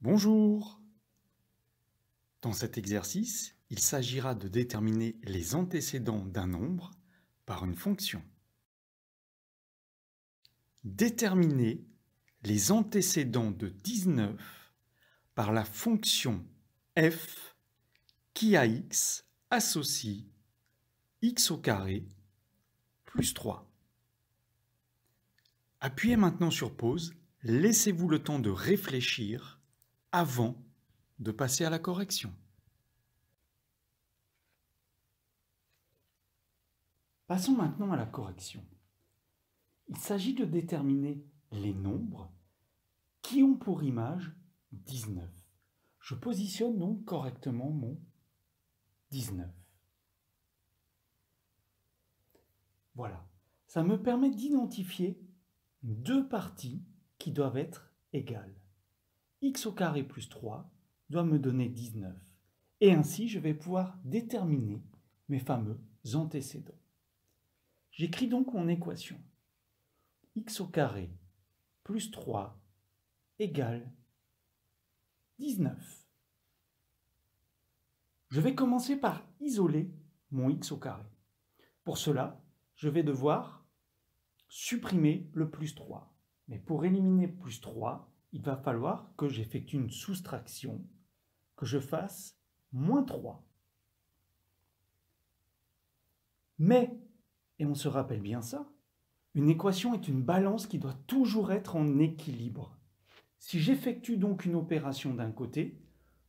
Bonjour! Dans cet exercice, il s'agira de déterminer les antécédents d'un nombre par une fonction. Déterminer les antécédents de 19 par la fonction f qui à x associe x au carré plus 3. Appuyez maintenant sur pause, laissez-vous le temps de réfléchir avant de passer à la correction. Passons maintenant à la correction. Il s'agit de déterminer les nombres qui ont pour image 19. Je positionne donc correctement mon 19. Voilà. Ça me permet d'identifier deux parties qui doivent être égales. X au carré plus 3 doit me donner 19. Et ainsi, je vais pouvoir déterminer mes fameux antécédents. J'écris donc mon équation. X au carré plus 3 égale 19. Je vais commencer par isoler mon x au carré. Pour cela, je vais devoir supprimer le plus 3. Mais pour éliminer plus 3, il va falloir que j'effectue une soustraction, que je fasse moins 3. Mais, et on se rappelle bien ça, une équation est une balance qui doit toujours être en équilibre. Si j'effectue donc une opération d'un côté,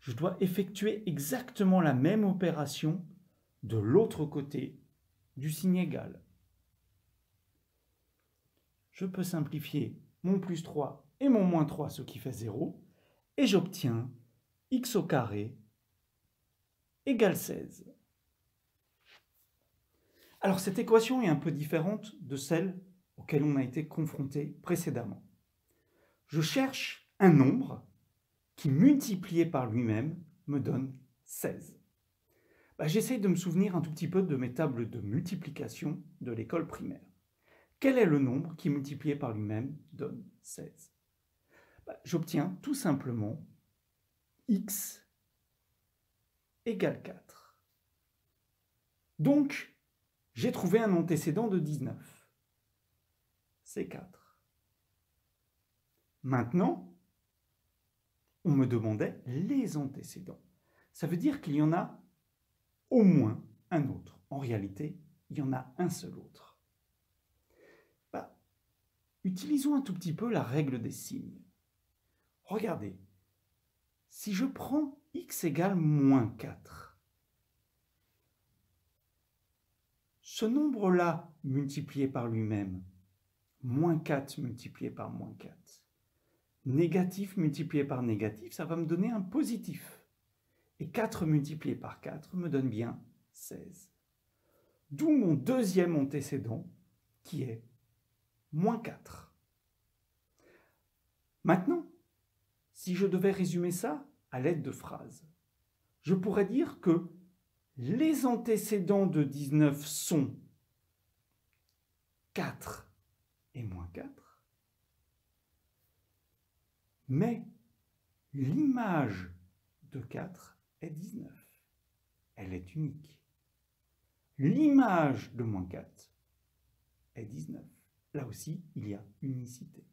je dois effectuer exactement la même opération de l'autre côté du signe égal. Je peux simplifier mon plus 3 et mon moins 3, ce qui fait 0, et j'obtiens x au carré égale 16. Alors cette équation est un peu différente de celle auquel on a été confronté précédemment. Je cherche un nombre qui, multiplié par lui-même, me donne 16. J'essaye de me souvenir un tout petit peu de mes tables de multiplication de l'école primaire. Quel est le nombre qui, multiplié par lui-même, donne 16? J'obtiens tout simplement x égale 4. Donc, j'ai trouvé un antécédent de 19. C'est 4. Maintenant, on me demandait les antécédents. Ça veut dire qu'il y en a au moins un autre. En réalité, il y en a un seul autre. Utilisons un tout petit peu la règle des signes. Regardez, si je prends x égale moins 4, ce nombre-là multiplié par lui-même, moins 4 multiplié par moins 4, négatif multiplié par négatif, ça va me donner un positif. Et 4 multiplié par 4 me donne bien 16. D'où mon deuxième antécédent qui est moins 4. Maintenant, si je devais résumer ça à l'aide de phrases, je pourrais dire que les antécédents de 19 sont 4 et moins 4, mais l'image de 4 est 19. Elle est unique. L'image de moins 4 est 19. Là aussi, il y a unicité.